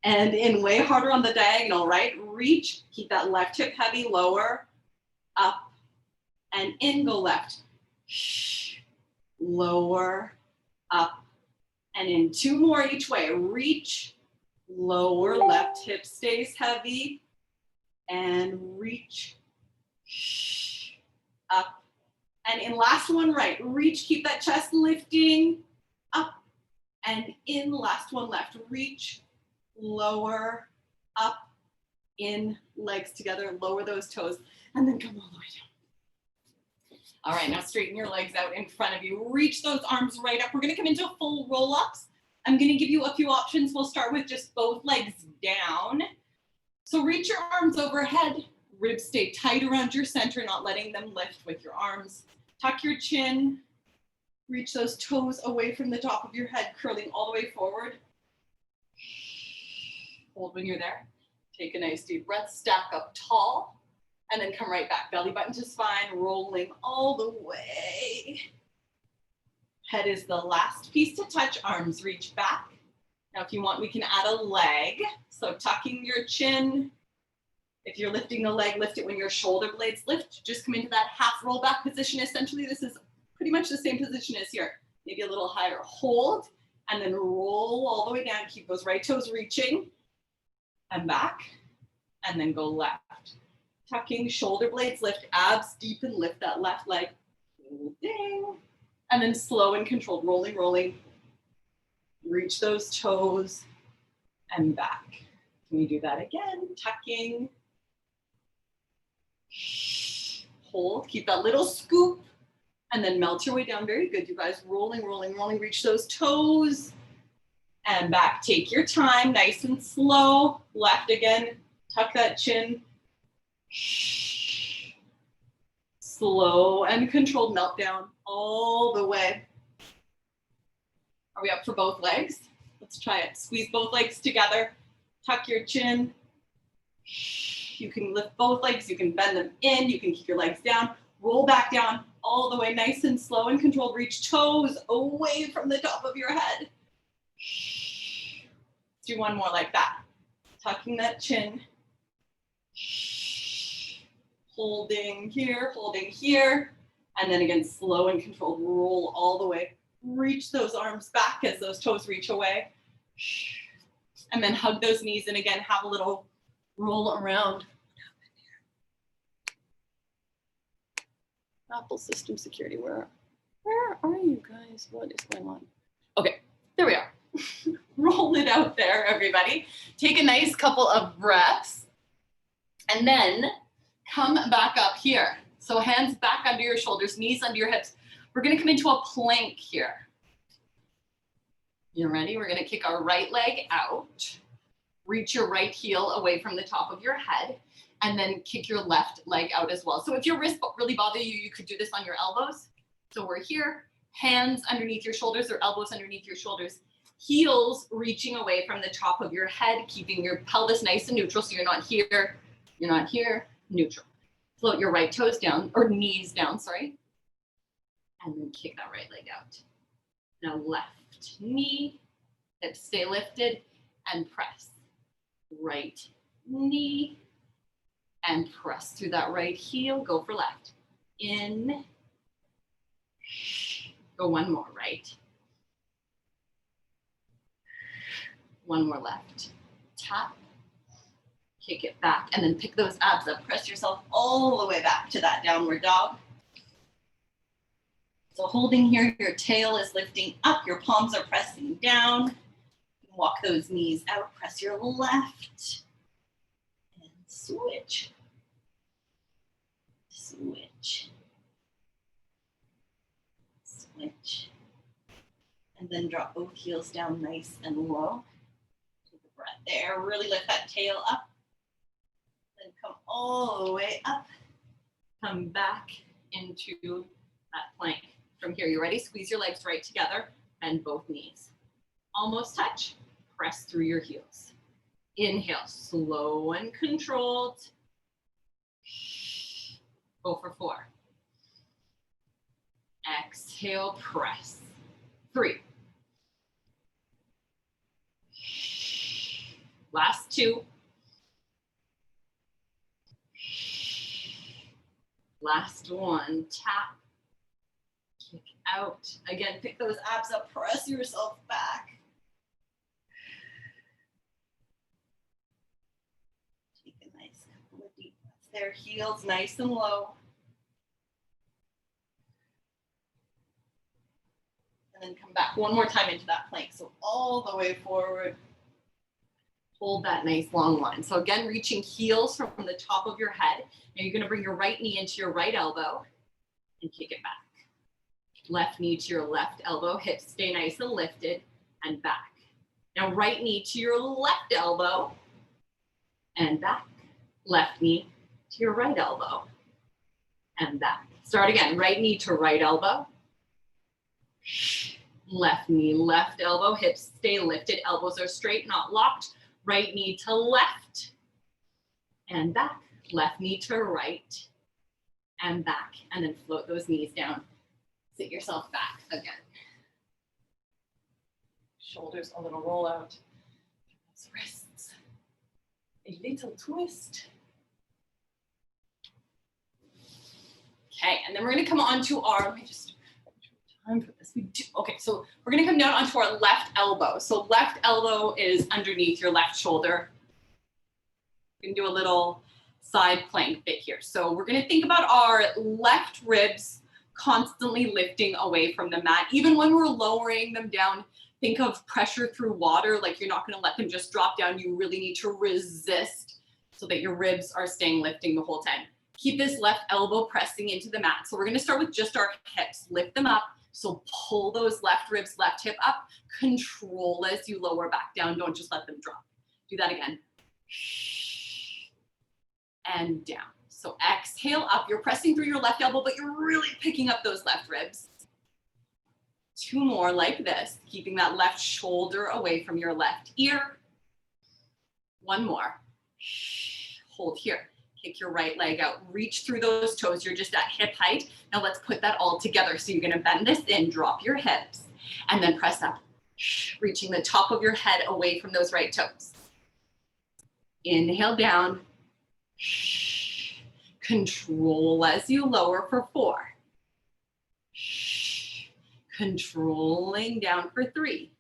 And in. Way harder on the diagonal, right? Reach. Keep that left hip heavy. Lower. Up. And in. Go left. Lower. Up. And in. 2 more each way. Reach. Lower. Left hip stays heavy. And reach. Up. And in. Last one right. Reach. Keep that chest lifting. Up. And in. Last one left. Reach. Lower. Up. In. Legs together. Lower those toes. And then come all the way down. All right, now straighten your legs out in front of you. Reach those arms right up. We're gonna come into full roll-ups. I'm gonna give you a few options. We'll start with just both legs down. So reach your arms overhead. Ribs stay tight around your center, not letting them lift with your arms. Tuck your chin. Reach those toes away from the top of your head, curling all the way forward. Hold when you're there. Take a nice deep breath. Stack up tall. And then come right back, belly button to spine, rolling all the way. Head is the last piece to touch, arms reach back. Now if you want, we can add a leg. So tucking your chin. If you're lifting a leg, lift it when your shoulder blades lift. Just come into that half roll back position. Essentially, this is pretty much the same position as here. Maybe a little higher. Hold, and then roll all the way down. Keep those right toes reaching. And back, and then go left. Tucking, shoulder blades lift, abs deepen, lift that left leg. Holding. And then slow and controlled, rolling, rolling. Reach those toes and back. Can we do that again? Tucking. Hold, keep that little scoop, and then melt your way down. Very good, you guys. Rolling, rolling, rolling. Reach those toes and back. Take your time, nice and slow. Left again, tuck that chin. Slow and controlled melt down all the way. Are we up for both legs? Let's try it. Squeeze both legs together. Tuck your chin. You can lift both legs. You can bend them in. You can keep your legs down. Roll back down all the way, nice and slow and controlled. Reach toes away from the top of your head. Let's do one more like that. Tucking that chin. Holding here. And then again, slow and controlled. Roll all the way. Reach those arms back as those toes reach away. And then hug those knees and again, have a little roll around. Apple system security, where are you guys? What is going on? Okay, there we are. Roll it out there, everybody. Take a nice couple of breaths and then come back up here. So hands back under your shoulders, knees under your hips. We're gonna come into a plank here. You ready? We're gonna kick our right leg out. Reach your right heel away from the top of your head, and then kick your left leg out as well. So if your wrists really bother you, you could do this on your elbows. So we're here, hands underneath your shoulders or elbows underneath your shoulders, heels reaching away from the top of your head, keeping your pelvis nice and neutral so you're not here, neutral. Float your right toes down, or knees down, sorry. And then kick that right leg out. Now left knee, hips stay lifted, and press. Right knee, and press through that right heel. Go for left. In. Go one more, right. One more left. Tap. Kick it back, and then pick those abs up. Press yourself all the way back to that downward dog. So holding here, your tail is lifting up, your palms are pressing down. Walk those knees out, press your left, and switch. Switch. Switch. And then drop both heels down nice and low. Take a breath there, really lift that tail up. Then come all the way up. Come back into that plank. From here, you ready? Squeeze your legs right together, bend both knees. Almost touch, press through your heels. Inhale, slow and controlled. Go for 4. Exhale, press. 3. Last 2. Last 1, tap. Kick out. Again, pick those abs up, press yourself back. Take a nice couple of deep breaths there. Heels nice and low. And then come back one more time into that plank. So all the way forward. Hold that nice long line. So again, reaching heels from the top of your head. Now you're going to bring your right knee into your right elbow and kick it back. Left knee to your left elbow, hips stay nice and lifted, and back. Now right knee to your left elbow, and back. Left knee to your right elbow, and back. Start again, right knee to right elbow. Left knee, left elbow, hips stay lifted, elbows are straight, not locked. Right knee to left, and back. Left knee to right, and back. And then float those knees down. Sit yourself back again. Shoulders a little roll out. Wrists. A little twist. Okay, and then we're gonna come onto our, let me just time for this. Okay, so we're gonna come down onto our left elbow. So left elbow is underneath your left shoulder. We can do a little side plank bit here. So we're gonna think about our left ribs constantly lifting away from the mat. Even when we're lowering them down, think of pressure through water, like you're not gonna let them just drop down. You really need to resist so that your ribs are staying lifting the whole time. Keep this left elbow pressing into the mat. So we're gonna start with just our hips. Lift them up. So pull those left ribs, left hip up. Control as you lower back down. Don't just let them drop. Do that again. And down. So exhale up. You're pressing through your left elbow, but you're really picking up those left ribs. 2 more like this, keeping that left shoulder away from your left ear. 1 more. Hold here. Kick your right leg out. Reach through those toes. You're just at hip height. Now let's put that all together. So you're going to bend this in, drop your hips, and then press up, reaching the top of your head away from those right toes. Inhale down. Control as you lower for 4. Controlling down for 3.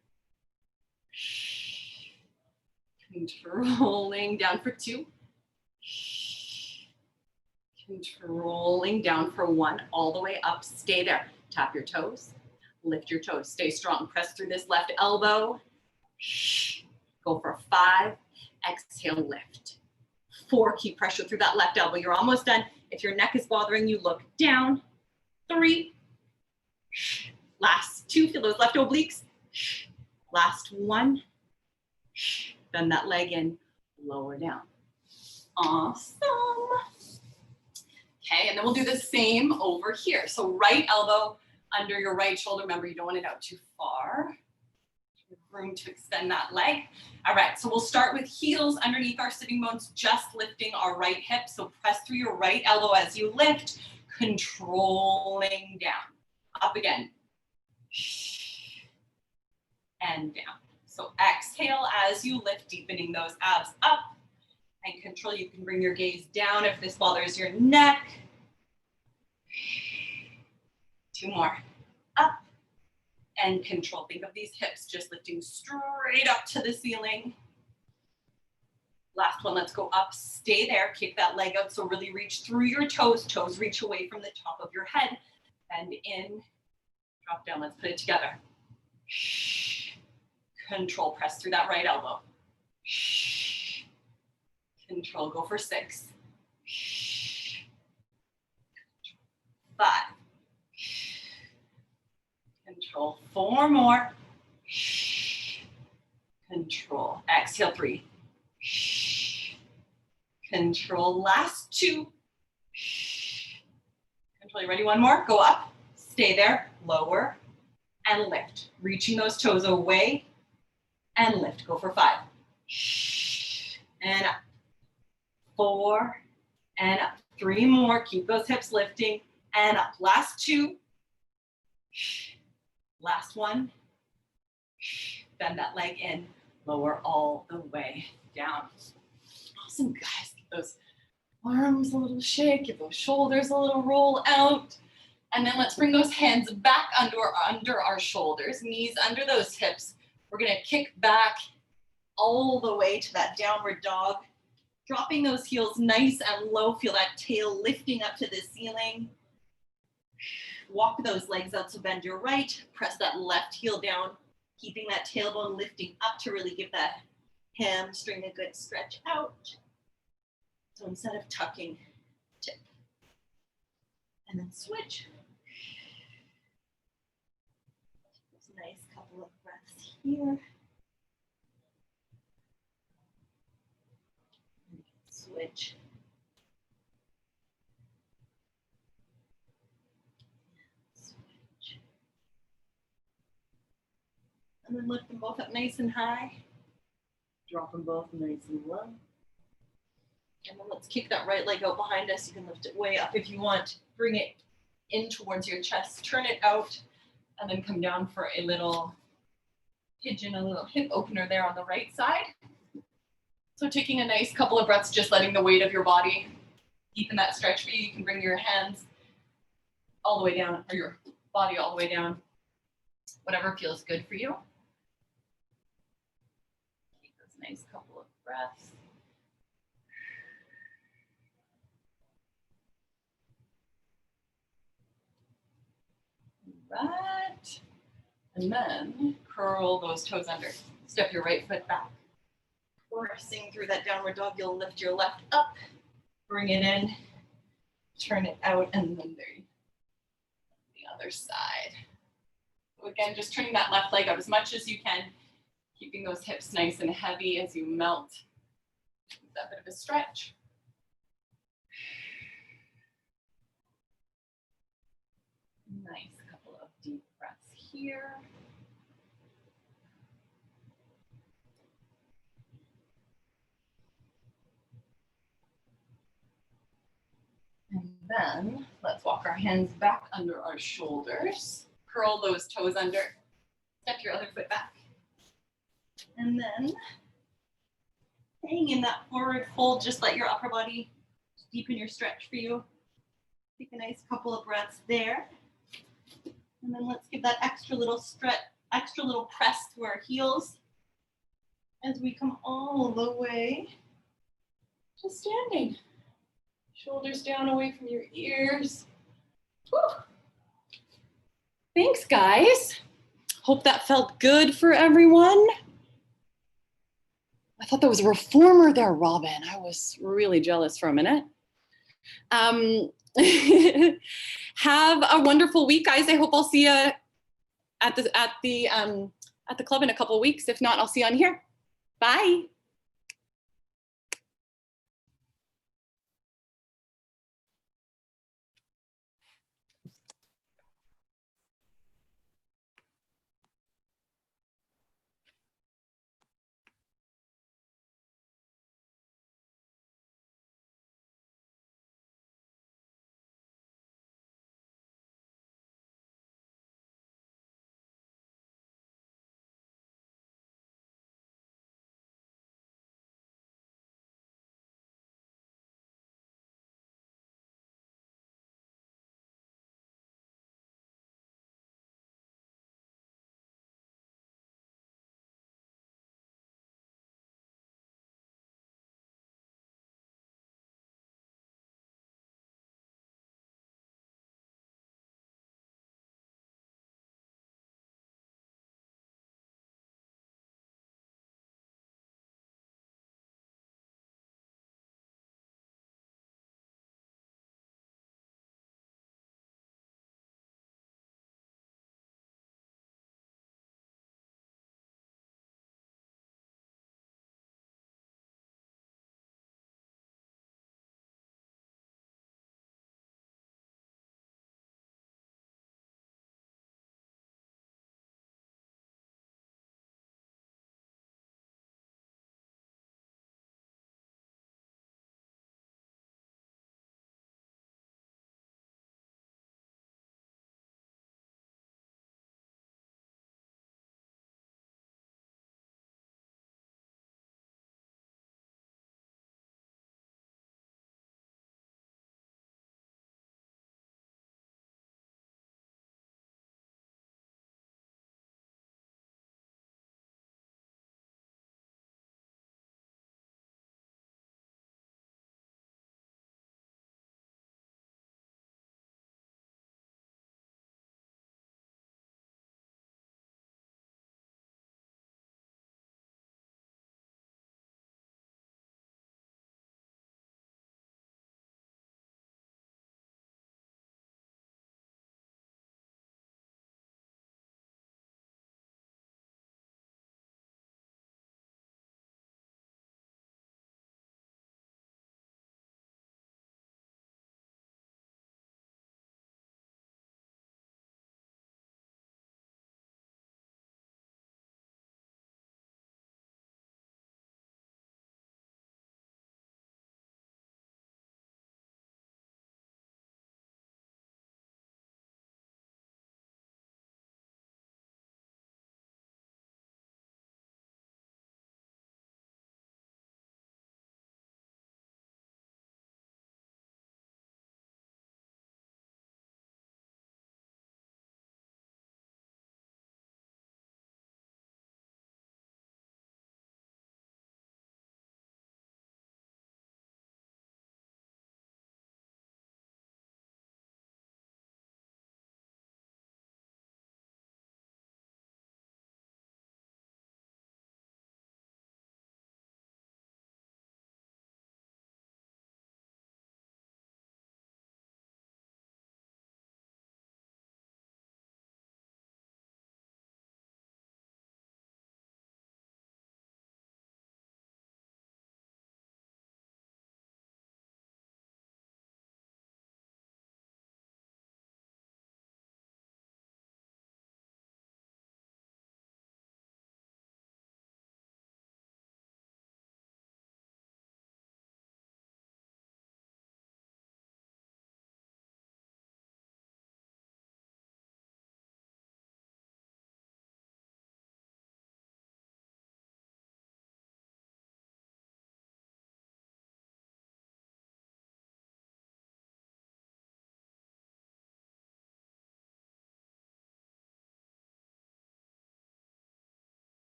Controlling down for 2. Controlling down for 1, all the way up. Stay there. Tap your toes. Lift your toes. Stay strong. Press through this left elbow. Go for 5. Exhale, lift. 4, keep pressure through that left elbow. You're almost done. If your neck is bothering you, look down. 3. Last 2, feel those left obliques. Last 1. Bend that leg in, lower down. Awesome. Okay, and then we'll do the same over here. So right elbow under your right shoulder. Remember, you don't want it out too far. Room to extend that leg. All right, so we'll start with heels underneath our sitting bones, just lifting our right hip. So press through your right elbow as you lift, controlling down. Up again. And down. So exhale as you lift, deepening those abs up. And control, you can bring your gaze down if this bothers your neck. 2 more. Up. And control. Think of these hips just lifting straight up to the ceiling. Last one, let's go up. Stay there. Kick that leg out. So really reach through your toes. Toes reach away from the top of your head. Bend in. Drop down. Let's put it together. Control. Press through that right elbow. Control. Go for 6. 5. Control. 4 more. Control. Exhale. 3. Control. Last 2. Control. You ready? 1 more. Go up. Stay there. Lower and lift. Reaching those toes away and lift. Go for 5. And up. 4 and up. 3 more. Keep those hips lifting and up. Last 2. Last 1. Bend that leg in. Lower all the way down. Awesome, guys. Give those arms a little shake. Give those shoulders a little roll out. And then let's bring those hands back under our shoulders. Knees under those hips. We're going to kick back all the way to that downward dog. Dropping those heels nice and low. Feel that tail lifting up to the ceiling. Walk those legs out, so bend your right, press that left heel down, keeping that tailbone lifting up to really give that hamstring a good stretch out. So instead of tucking, tip. And then switch. Nice couple of breaths here. Switch. And then lift them both up nice and high. Drop them both nice and low. And then let's kick that right leg out behind us. You can lift it way up if you want. Bring it in towards your chest. Turn it out. And then come down for a little pigeon, a little hip opener there on the right side. So taking a nice couple of breaths, just letting the weight of your body deepen that stretch for you. You can bring your hands all the way down, or your body all the way down. Whatever feels good for you. Take those nice couple of breaths. Right. And then curl those toes under. Step your right foot back. Pressing through that downward dog, you'll lift your left up, bring it in, turn it out, and then there you go. The other side. So again, just turning that left leg out as much as you can, keeping those hips nice and heavy as you melt. That bit of a stretch. Nice couple of deep breaths here. And then let's walk our hands back under our shoulders. Curl those toes under. Step your other foot back. And then hang in that forward fold. Just let your upper body deepen your stretch for you. Take a nice couple of breaths there. And then let's give that extra little stretch, extra little press to our heels as we come all the way to standing. Shoulders down away from your ears. Whew. Thanks, guys. Hope that felt good for everyone. I thought that was a reformer there, Robin. I was really jealous for a minute. Have a wonderful week, guys. I hope I'll see you at the club in a couple of weeks. If not, I'll see you on here. Bye.